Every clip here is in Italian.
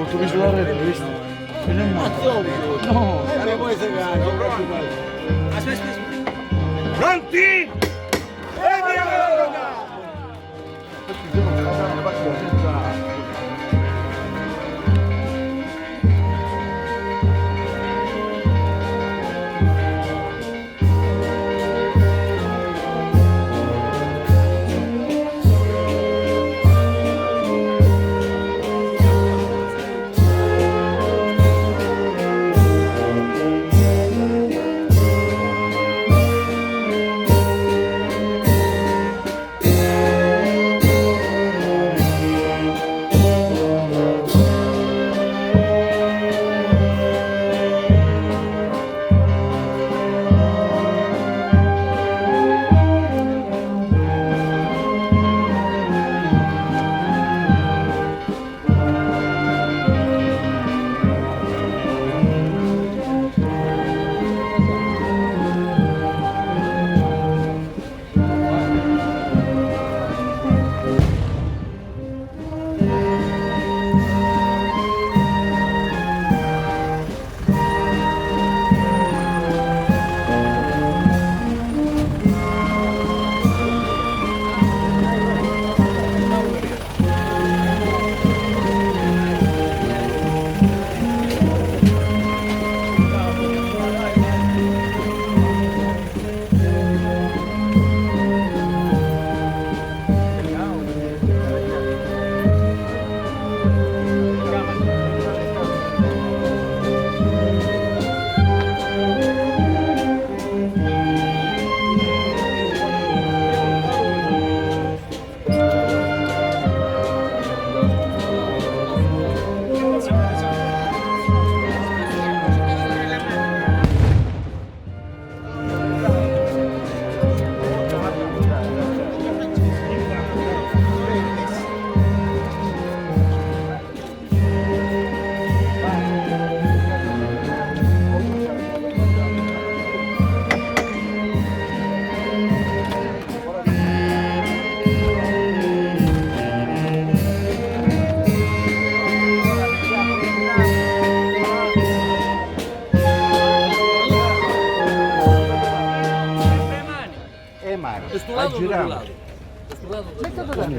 fatto misurare le visto? E non è no, poi se Aspetta. Pronti? E via! questi sono una partita senza. Questo lado o girare. lado? Questo lado o questo lado?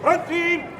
Pronti?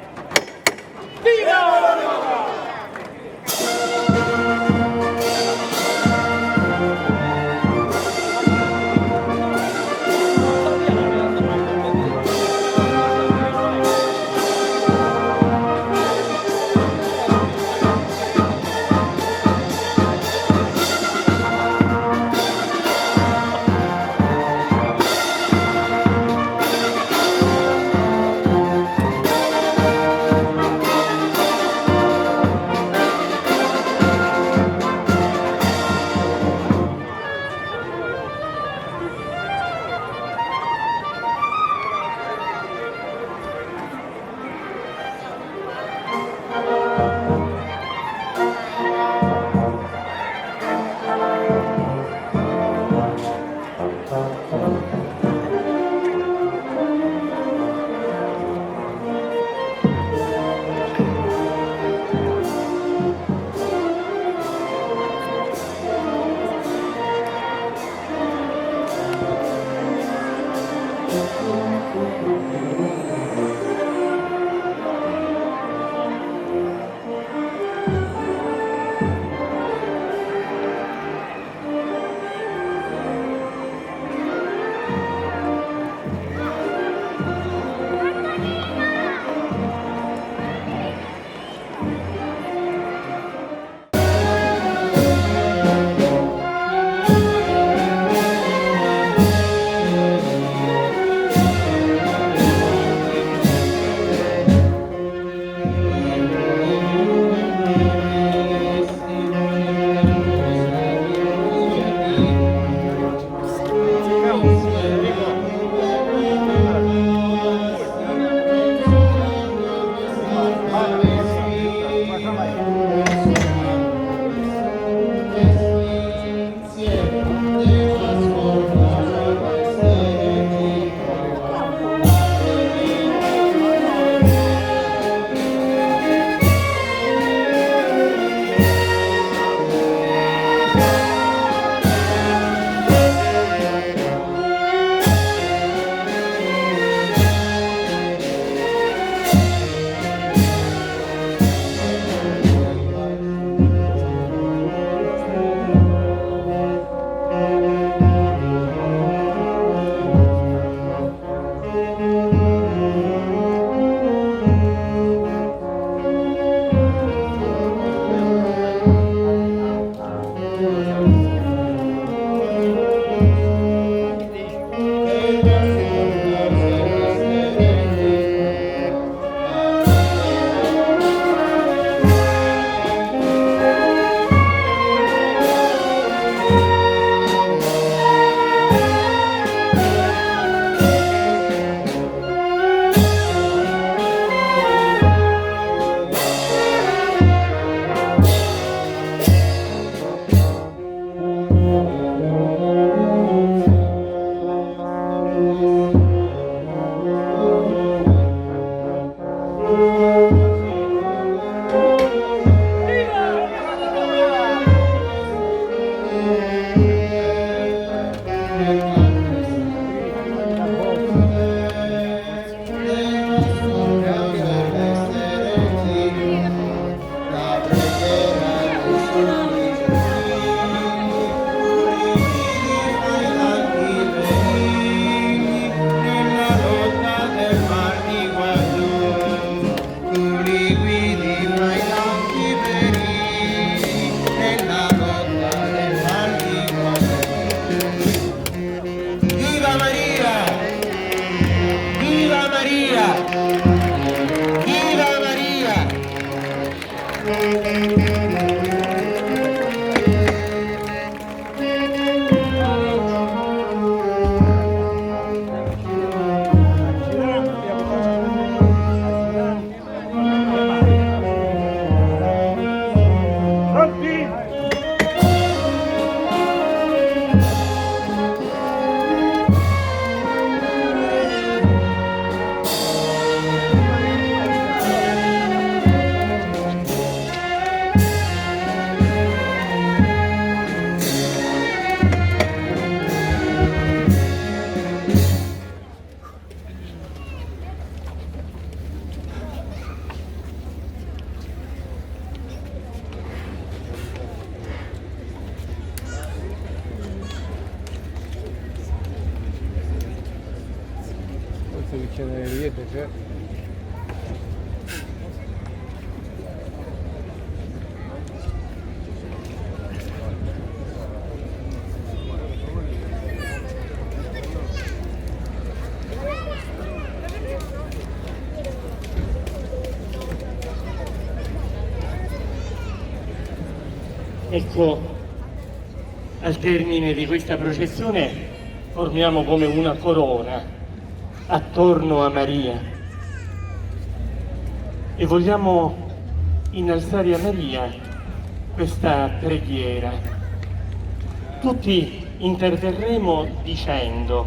questo bicchiere dietro c'è. Ecco, al termine di questa processione formiamo come una corona attorno a Maria e vogliamo innalzare a Maria questa preghiera. Tutti interverremo dicendo,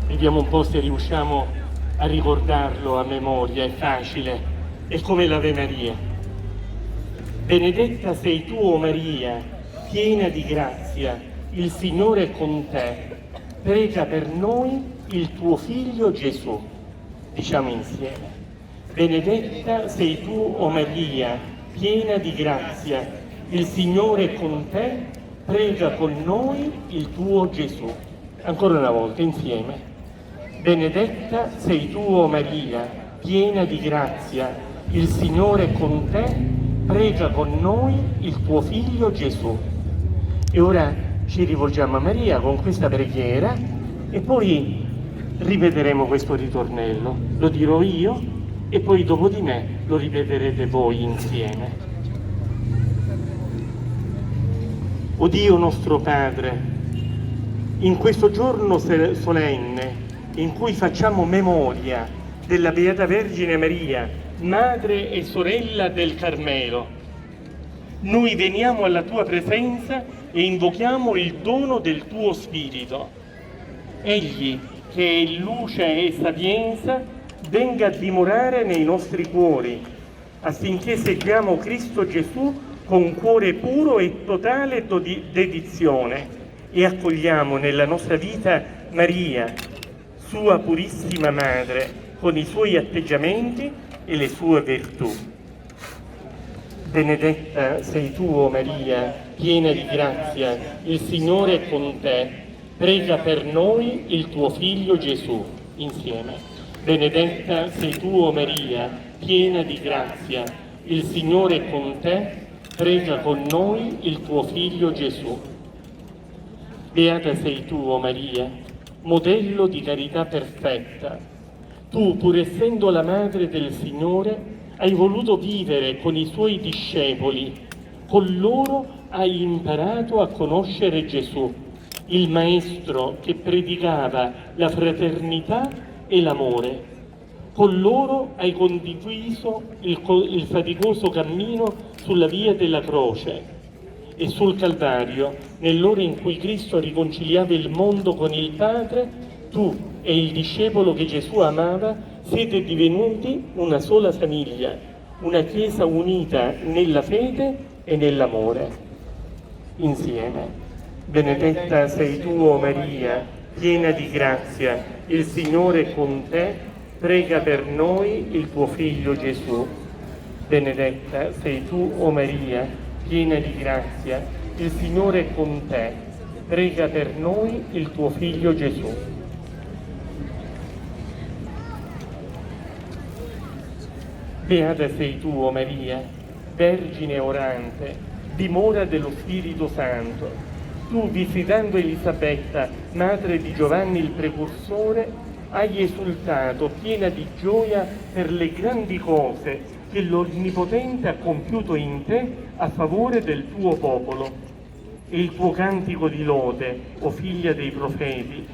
vediamo un po' se riusciamo a ricordarlo a memoria, è facile, è come l'Ave Maria. Benedetta sei tu, o Maria, piena di grazia, il Signore è con te. Prega per noi il tuo Figlio Gesù. Diciamo insieme. Benedetta sei tu, o Maria, piena di grazia, il Signore è con te. Prega con noi il tuo Gesù. Ancora una volta, insieme. Benedetta sei tu, o Maria, piena di grazia, il Signore è con te. Prega con noi il tuo Figlio Gesù. E ora ci rivolgiamo a Maria con questa preghiera e poi ripeteremo questo ritornello. Lo dirò io e poi dopo di me lo ripeterete voi insieme. O Dio nostro Padre, in questo giorno solenne in cui facciamo memoria della Beata Vergine Maria, Madre e sorella del Carmelo, noi veniamo alla tua presenza e invochiamo il dono del tuo Spirito. Egli, che è luce e sapienza, venga a dimorare nei nostri cuori, affinché seguiamo Cristo Gesù con cuore puro e totale dedizione e accogliamo nella nostra vita Maria, sua purissima Madre, con i suoi atteggiamenti e le sue virtù. Benedetta sei tu, o Maria, piena di grazia, il Signore è con te. Prega per noi il tuo Figlio Gesù. Insieme. Benedetta sei tu, o Maria, piena di grazia, il Signore è con te. Prega con noi il tuo Figlio Gesù. Beata sei tu, o Maria, modello di carità perfetta. Tu, pur essendo la madre del Signore, hai voluto vivere con i suoi discepoli. Con loro hai imparato a conoscere Gesù, il Maestro che predicava la fraternità e l'amore. Con loro hai condiviso il faticoso cammino sulla via della croce e sul Calvario, nell'ora in cui Cristo riconciliava il mondo con il Padre. Tu e il discepolo che Gesù amava siete divenuti una sola famiglia, una Chiesa unita nella fede e nell'amore. Insieme. Benedetta sei tu, o Maria, piena di grazia, il Signore è con te. Prega per noi il tuo Figlio Gesù. Benedetta sei tu, o Maria, piena di grazia, il Signore è con te. Prega per noi il tuo Figlio Gesù. Beata sei tu, o Maria, Vergine orante, dimora dello Spirito Santo. Tu, visitando Elisabetta, madre di Giovanni il Precursore, hai esultato piena di gioia per le grandi cose che l'Onnipotente ha compiuto in te a favore del tuo popolo. E il tuo cantico di lode, o figlia dei profeti,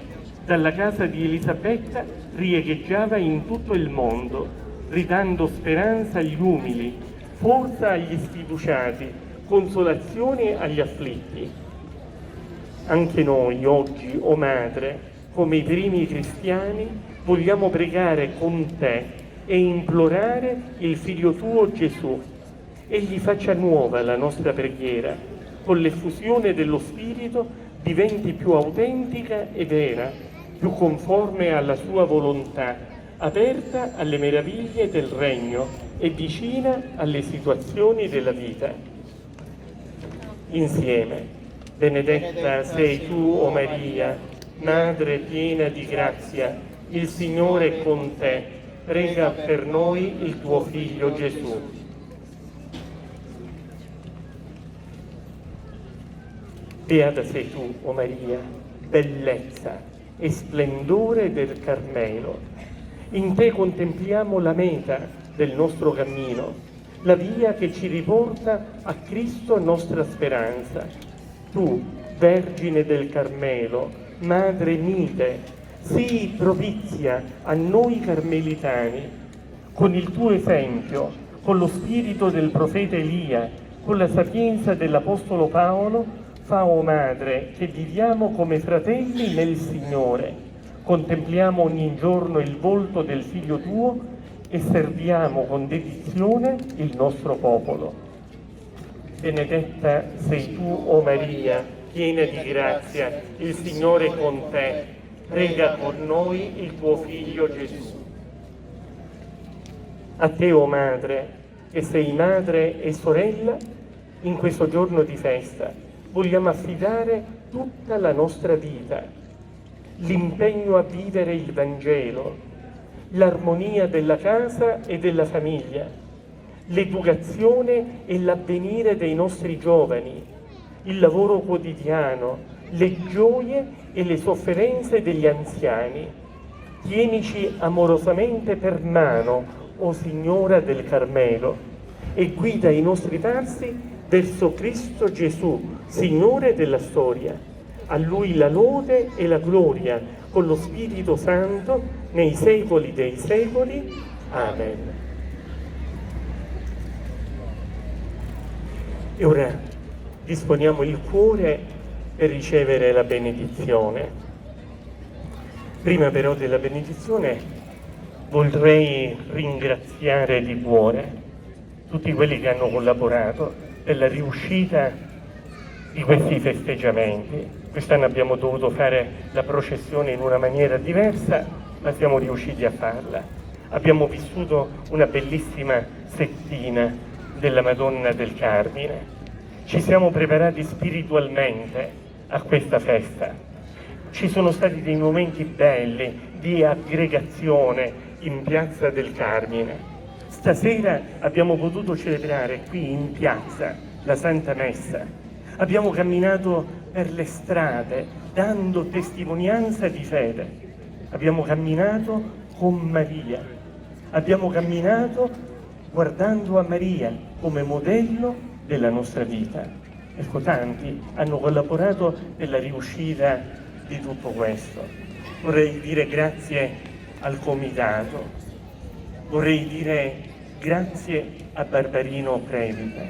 dalla casa di Elisabetta riecheggiava in tutto il mondo, ridando speranza agli umili, forza agli sfiduciati, consolazione agli afflitti. Anche noi oggi, o Madre, come i primi cristiani, vogliamo pregare con te e implorare il Figlio tuo Gesù. Egli faccia nuova la nostra preghiera, con l'effusione dello Spirito diventi più autentica e vera, più conforme alla sua volontà, aperta alle meraviglie del Regno e vicina alle situazioni della vita. Insieme, benedetta sei tu, o Maria, Madre piena di grazia, il Signore è con te, prega per noi il tuo Figlio Gesù. Beata sei tu, o Maria, bellezza e splendore del Carmelo. In te contempliamo la meta del nostro cammino, la via che ci riporta a Cristo nostra speranza. Tu, Vergine del Carmelo, Madre mite, sii propizia a noi carmelitani. Con il tuo esempio, con lo spirito del profeta Elia, con la sapienza dell'Apostolo Paolo, fa, o Madre, che viviamo come fratelli nel Signore, contempliamo ogni giorno il volto del Figlio tuo e serviamo con dedizione il nostro popolo. Benedetta sei tu, o Maria, piena di grazia, il Signore è con te, prega per noi il tuo Figlio Gesù. A te, o Madre, che sei madre e sorella, in questo giorno di festa, vogliamo affidare tutta la nostra vita, l'impegno a vivere il Vangelo, l'armonia della casa e della famiglia, l'educazione e l'avvenire dei nostri giovani, il lavoro quotidiano, le gioie e le sofferenze degli anziani. Tienici amorosamente per mano, o Signora del Carmelo, e guida i nostri passi verso Cristo Gesù, Signore della storia. A Lui la lode e la gloria, con lo Spirito Santo, nei secoli dei secoli. Amen. E ora disponiamo il cuore per ricevere la benedizione. Prima però della benedizione vorrei ringraziare di cuore tutti quelli che hanno collaborato per la riuscita di questi festeggiamenti. Quest'anno abbiamo dovuto fare la processione in una maniera diversa, ma siamo riusciti a farla. Abbiamo vissuto una bellissima settina della Madonna del Carmine. Ci siamo preparati spiritualmente a questa festa. Ci sono stati dei momenti belli di aggregazione in Piazza del Carmine. Stasera abbiamo potuto celebrare qui in piazza la Santa Messa. Abbiamo camminato per le strade dando testimonianza di fede. Abbiamo camminato con Maria. Abbiamo camminato guardando a Maria come modello della nostra vita. Ecco, tanti hanno collaborato nella riuscita di tutto questo. Vorrei dire grazie al Comitato. Vorrei dire grazie a Barbarino Previta,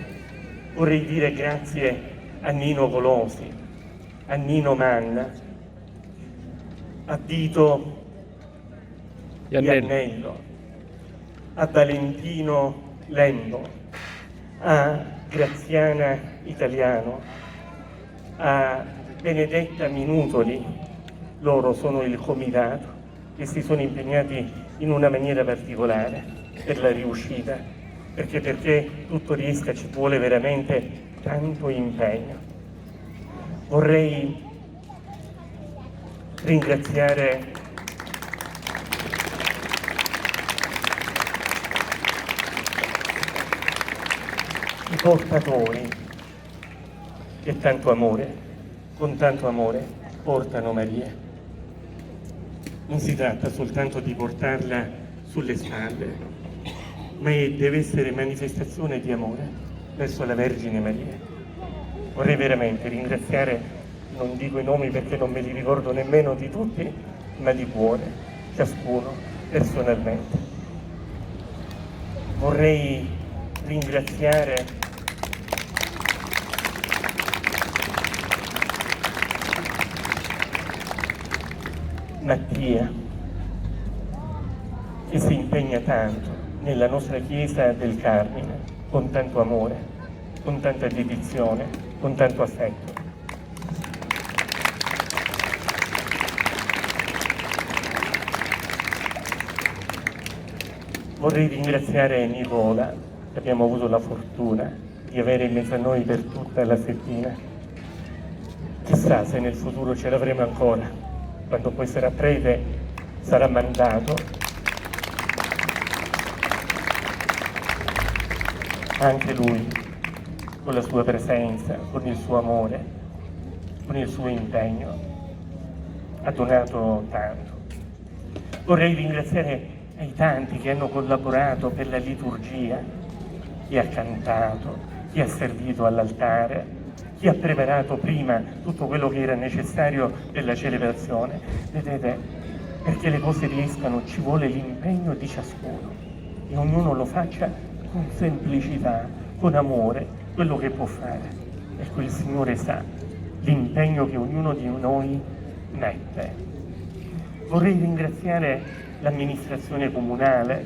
vorrei dire grazie a Nino Colosi, a Nino Manna, a Vito Iannello, a Valentino Lembo, a Graziana Italiano, a Benedetta Minutoli. Loro sono il Comitato che si sono impegnati in una maniera particolare per la riuscita, perché tutto riesca ci vuole veramente tanto impegno. Vorrei ringraziare i portatori che con tanto amore portano Maria. Non si tratta soltanto di portarla sulle spalle, ma deve essere manifestazione di amore verso la Vergine Maria. Vorrei veramente ringraziare, non dico i nomi perché non me li ricordo nemmeno di tutti, ma di cuore, ciascuno personalmente. Vorrei ringraziare Mattia, che si impegna tanto nella nostra Chiesa del Carmine, con tanto amore, con tanta dedizione, con tanto affetto. Vorrei ringraziare Nicola, che abbiamo avuto la fortuna di avere in mezzo a noi per tutta la settimana. Chissà se nel futuro ce l'avremo ancora, quando poi sarà prete sarà mandato anche lui, con la sua presenza, con il suo amore, con il suo impegno, ha donato tanto. Vorrei ringraziare ai tanti che hanno collaborato per la liturgia, chi ha cantato, chi ha servito all'altare, chi ha preparato prima tutto quello che era necessario per la celebrazione. Vedete, perché le cose riescano ci vuole l'impegno di ciascuno e ognuno lo faccia con semplicità, con amore, quello che può fare. Ecco, il Signore sa l'impegno che ognuno di noi mette. Vorrei ringraziare l'amministrazione comunale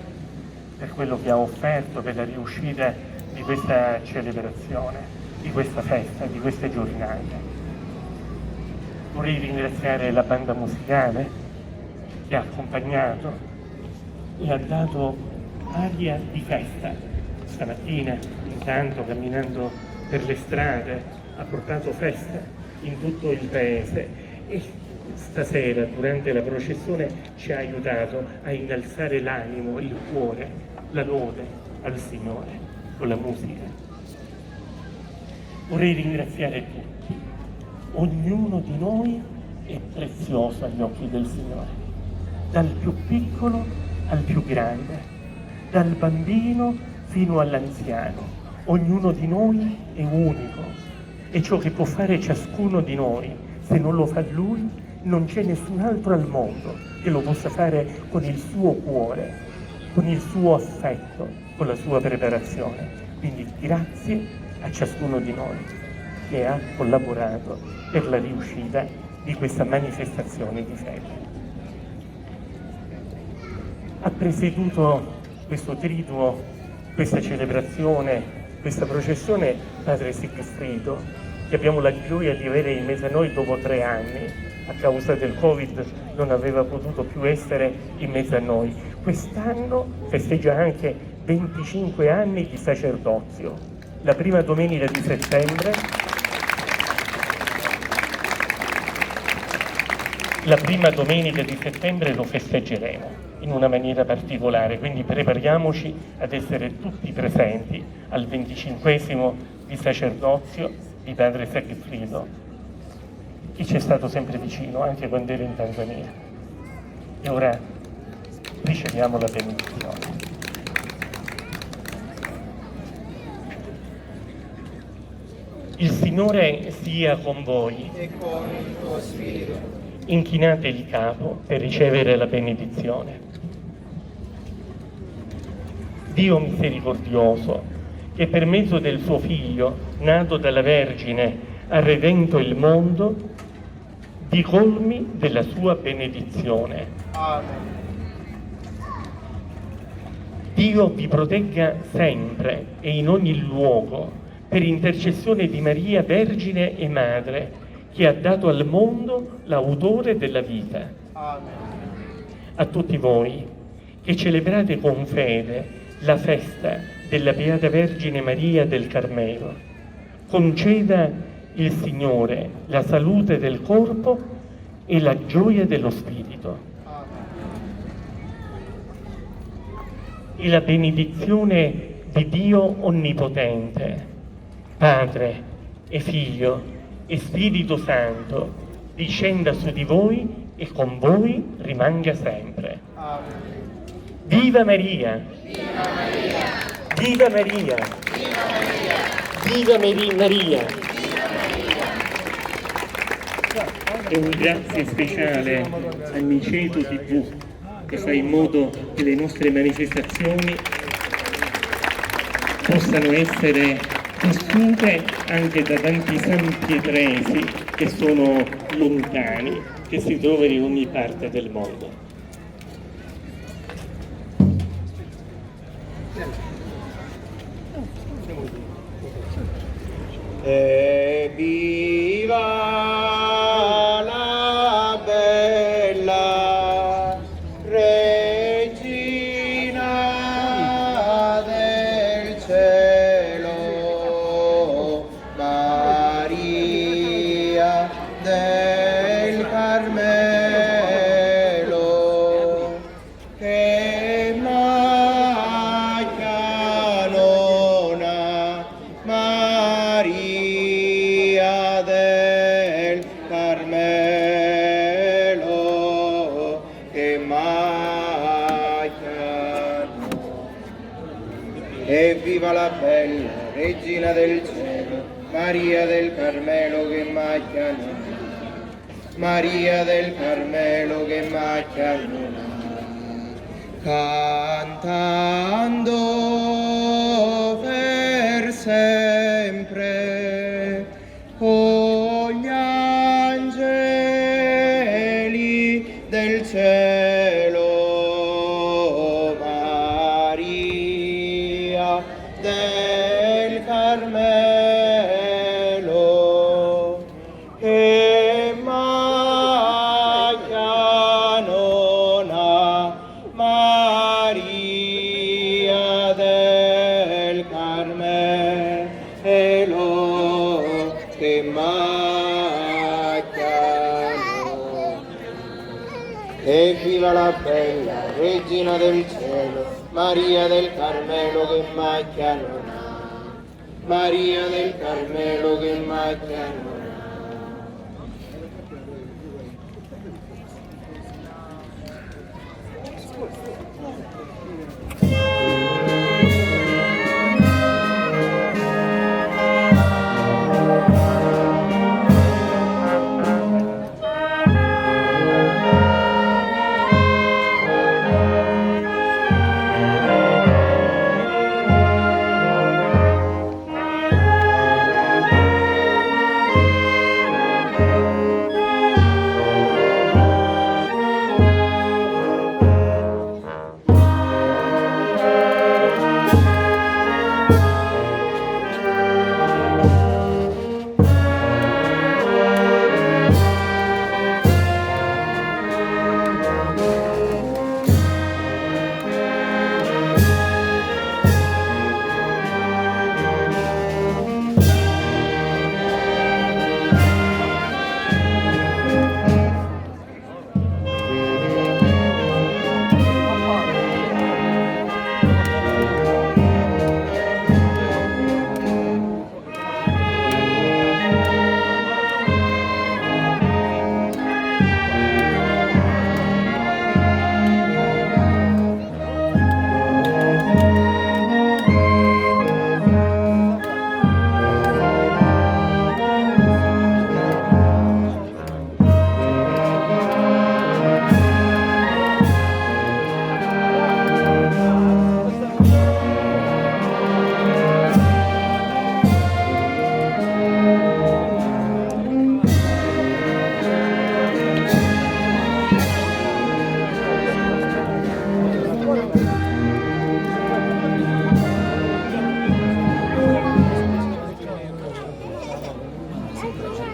per quello che ha offerto per la riuscita di questa celebrazione, di questa festa, di queste giornate. Vorrei ringraziare la banda musicale che ha accompagnato e ha dato aria di festa. Stamattina, intanto, camminando per le strade, ha portato festa in tutto il paese e stasera, durante la processione, ci ha aiutato a innalzare l'animo, il cuore, la lode al Signore con la musica. Vorrei ringraziare tutti. Ognuno di noi è prezioso agli occhi del Signore, dal più piccolo al più grande, dal bambino fino all'anziano. Ognuno di noi è unico e ciò che può fare ciascuno di noi, se non lo fa Lui, non c'è nessun altro al mondo che lo possa fare con il suo cuore, con il suo affetto, con la sua preparazione. Quindi grazie a ciascuno di noi che ha collaborato per la riuscita di questa manifestazione di fede. Ha presieduto questo triduo, questa celebrazione, questa processione Padre Sigfrido, che abbiamo la gioia di avere in mezzo a noi dopo 3 anni. A causa del Covid non aveva potuto più essere in mezzo a noi. Quest'anno festeggia anche 25 anni di sacerdozio. La prima domenica di settembre, lo festeggeremo in una maniera particolare, quindi prepariamoci ad essere tutti presenti al 25esimo di sacerdozio di Padre Sigfrido, che ci è stato sempre vicino, anche quando ero in Tanzania. E ora riceviamo la benedizione. Il Signore sia con voi. E con il tuo spirito. Inchinate il capo per ricevere la benedizione. Dio misericordioso, che per mezzo del suo Figlio, nato dalla Vergine, ha redento il mondo, di colmi della sua benedizione. Amen. Dio vi protegga sempre e in ogni luogo per intercessione di Maria, Vergine e Madre, che ha dato al mondo l'autore della vita. Amen. A tutti voi che celebrate con fede la festa della Beata Vergine Maria del Carmelo, conceda il Signore la salute del corpo e la gioia dello spirito. E la benedizione di Dio Onnipotente, Padre e Figlio e Spirito Santo, discenda su di voi e con voi rimanga sempre. Amen. Viva Maria! Viva Maria! Viva Maria! Viva Maria! E un grazie speciale a Miceto TV, che fa in modo che le nostre manifestazioni possano essere vissute anche da tanti sanpietresi che sono lontani, che si trovano in ogni parte del mondo. E viva la bella regina del cielo, Maria del Carmelo. Evviva la bella regina del cielo, Maria del Carmelo che macchia non ha. Maria del Carmelo che macchia non ha. Cantando per sempre con gli angeli del cielo, Maria del Carmelo che macchia non ha. Maria del Carmelo che macchia non ha. Evviva la bella regina del cielo, Maria del Carmelo che macchia non ha. Maria del Carmelo che macchia non ha.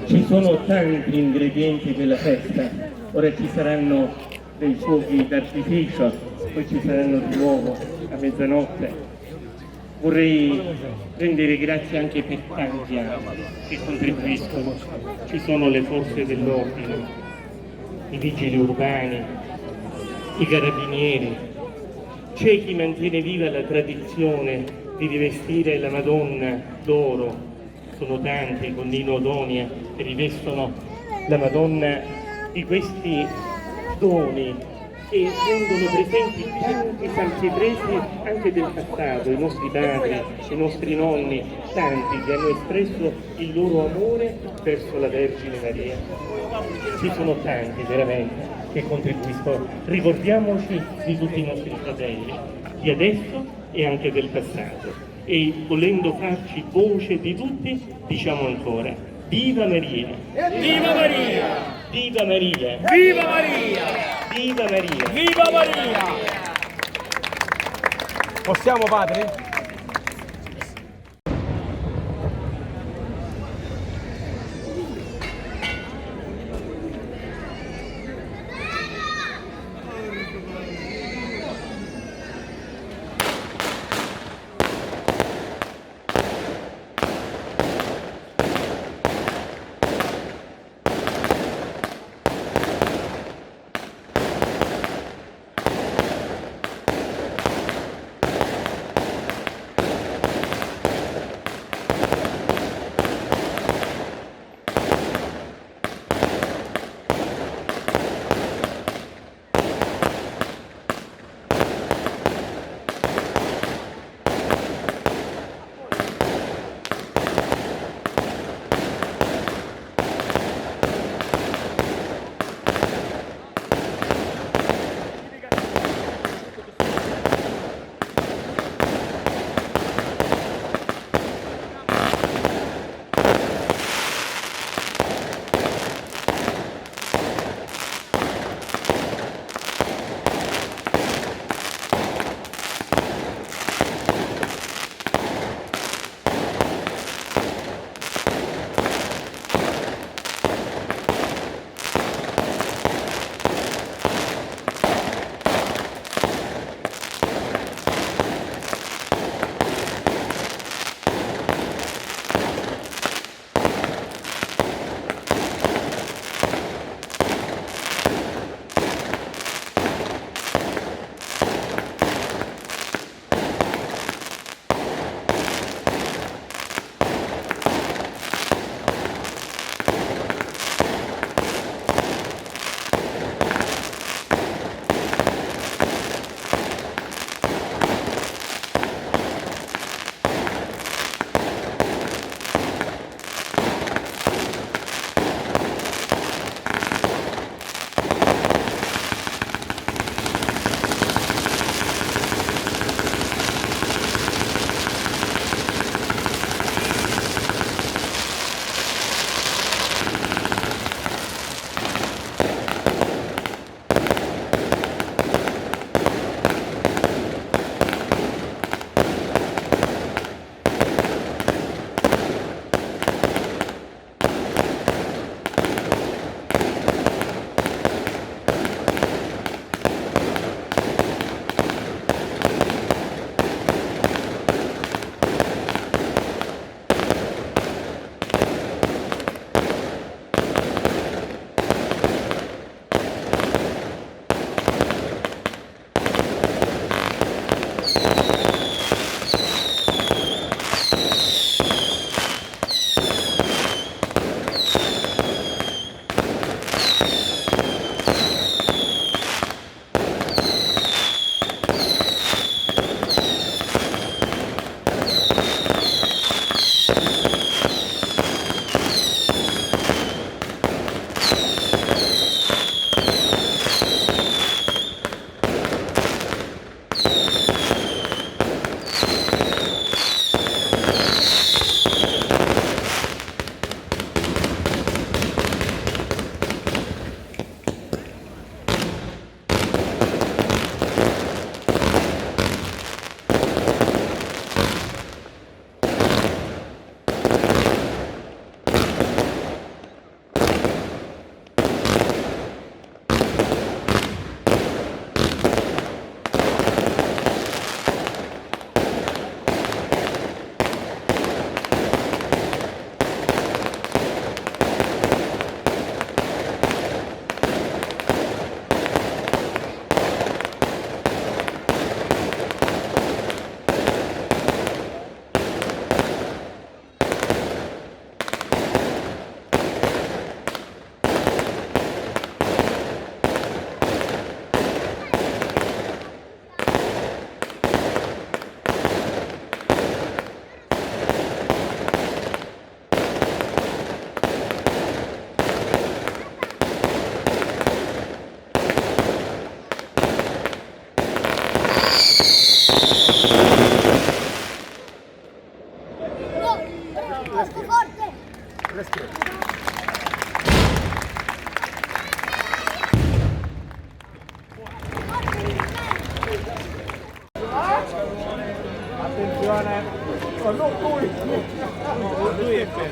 Ci sono tanti ingredienti della festa, ora ci saranno dei fuochi d'artificio, poi ci saranno di nuovo a mezzanotte. Vorrei rendere grazie anche per tanti altri che contribuiscono. Ci sono le forze dell'ordine, i vigili urbani, i carabinieri, c'è chi mantiene viva la tradizione di rivestire la Madonna d'oro. Sono tanti con Nino Odonia che rivestono la Madonna di questi doni e rendono presenti tanti sanpietresi anche del passato, i nostri padri, i nostri nonni, tanti che hanno espresso il loro amore verso la Vergine Maria. Ci sono tanti veramente che contribuiscono. Ricordiamoci di tutti i nostri fratelli, di adesso e anche del passato. E volendo farci voce di tutti, diciamo ancora: Viva Maria! Viva Maria! Viva Maria! Viva Maria! Viva Maria! Viva Maria! Possiamo, padre? giovane. No, non lui. No, lui è per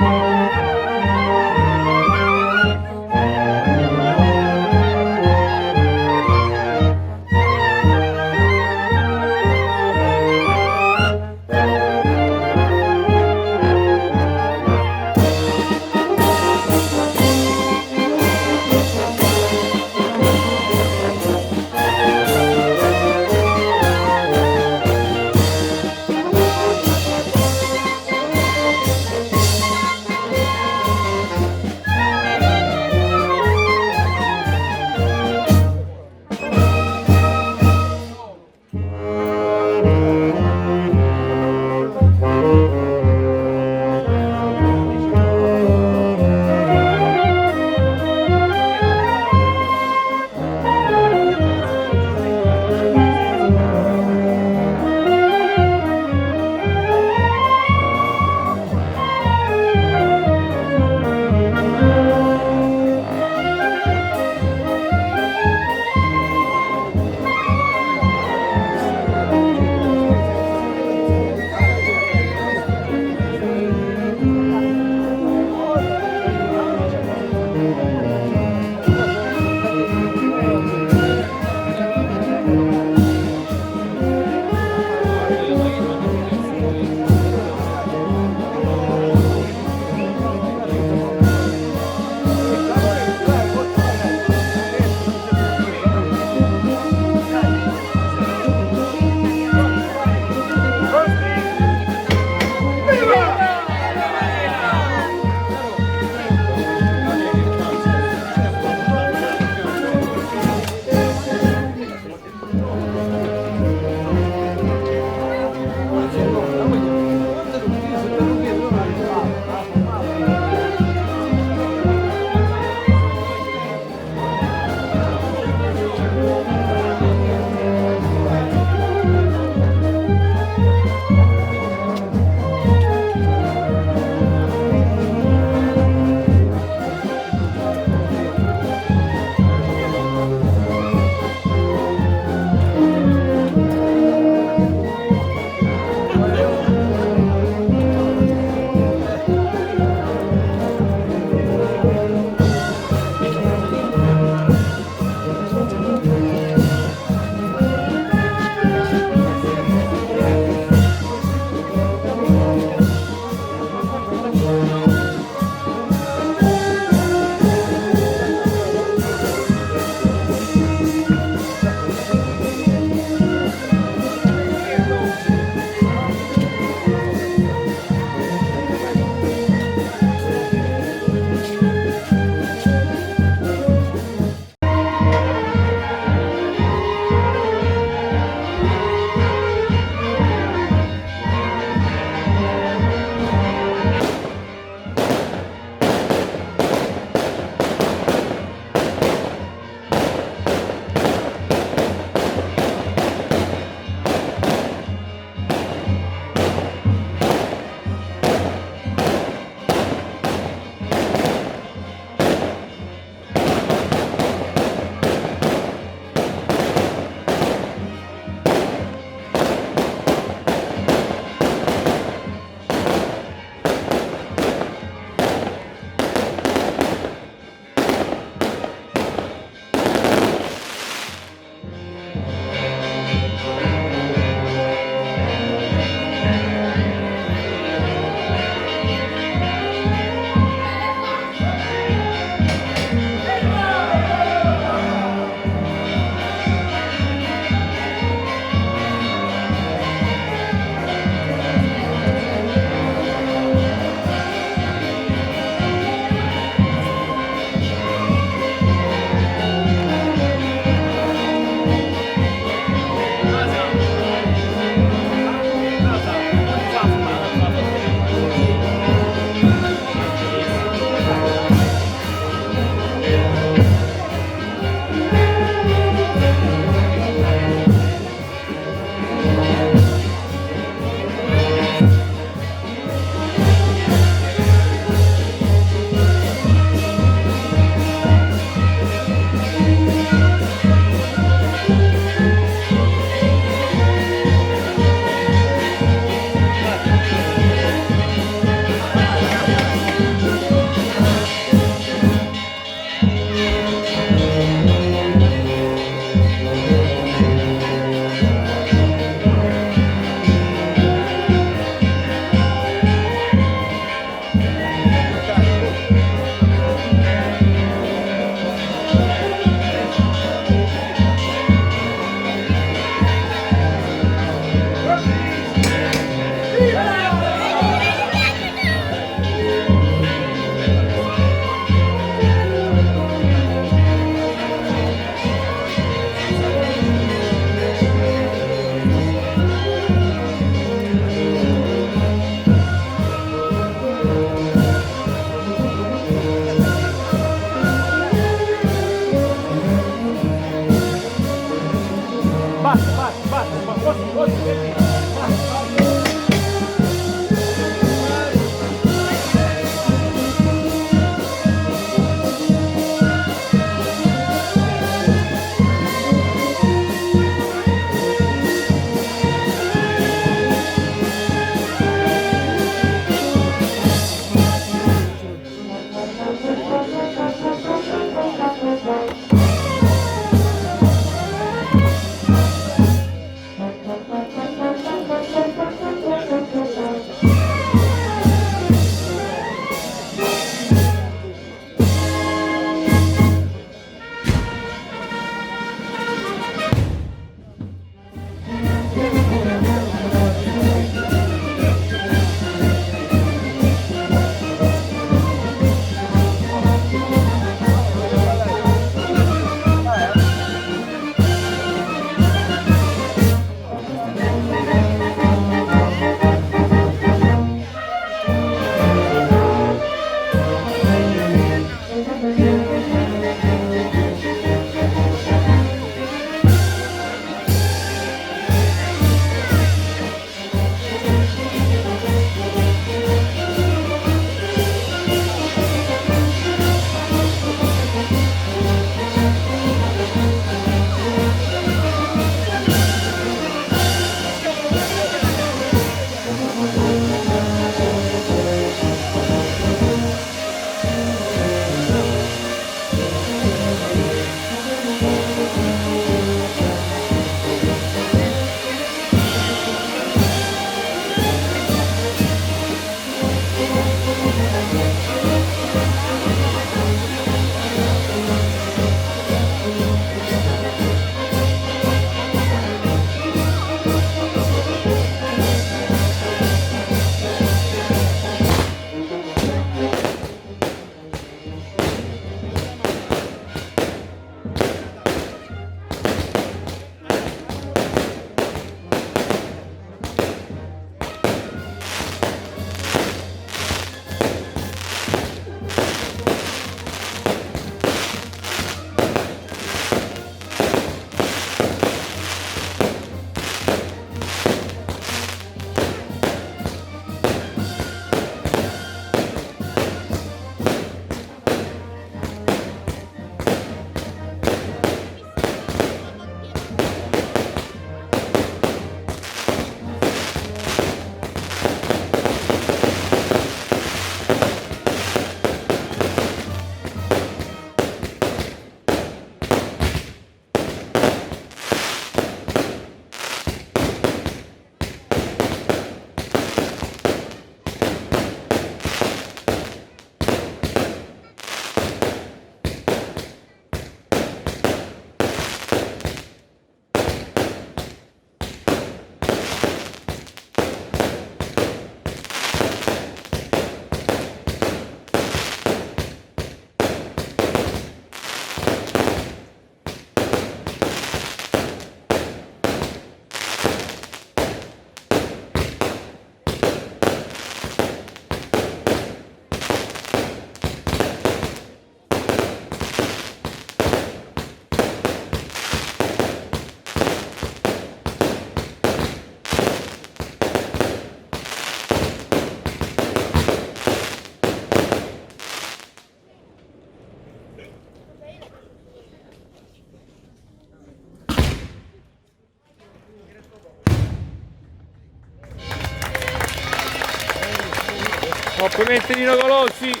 Complimenti Nino Colossi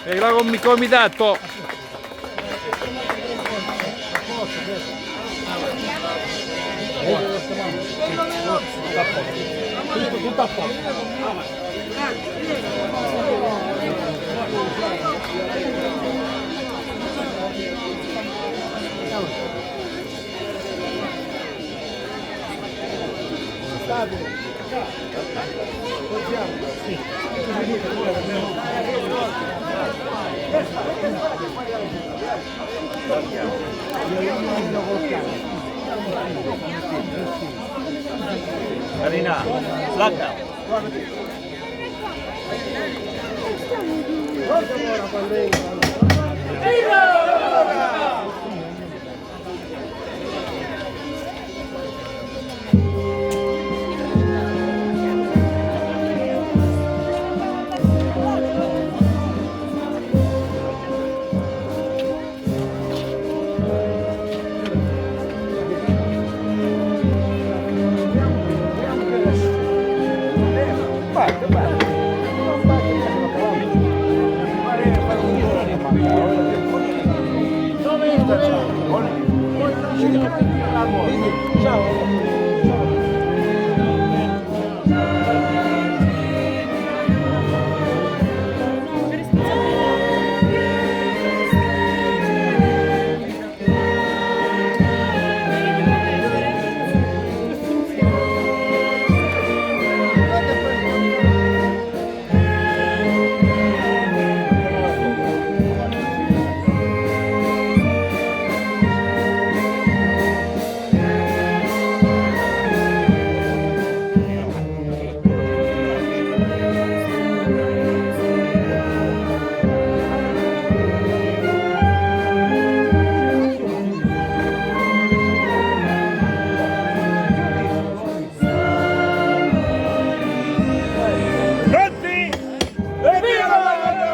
e la comitato. Tutto a posto. Carina, slacca. Pronti? E via la Madonna!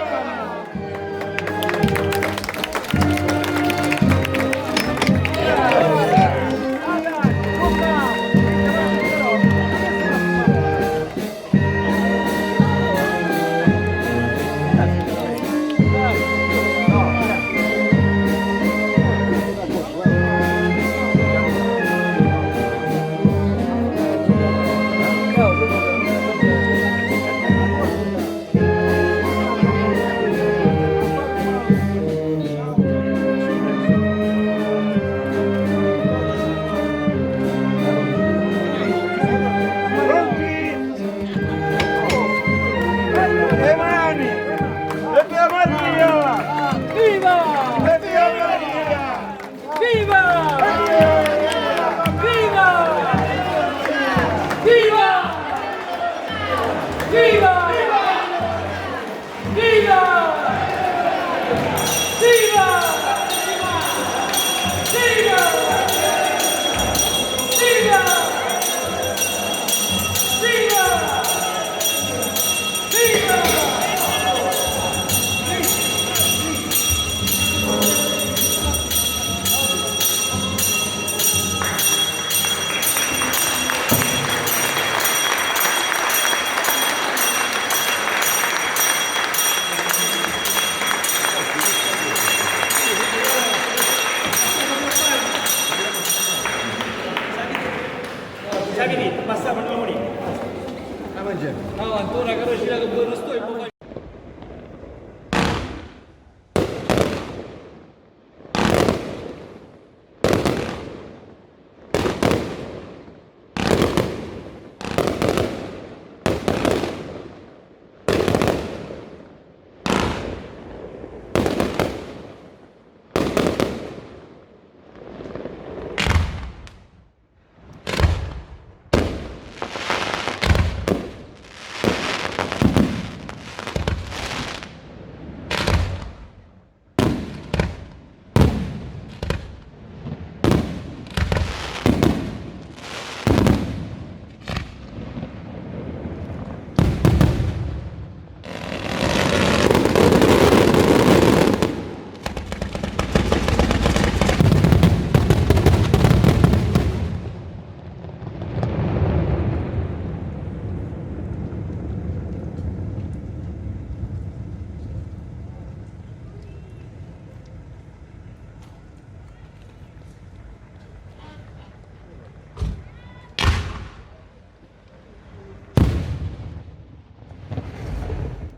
Pronti? Le mani! E via Maria! Viva! E via Maria! Viva! Viva! Viva! Viva! Viva! Viva! Ancora che non ci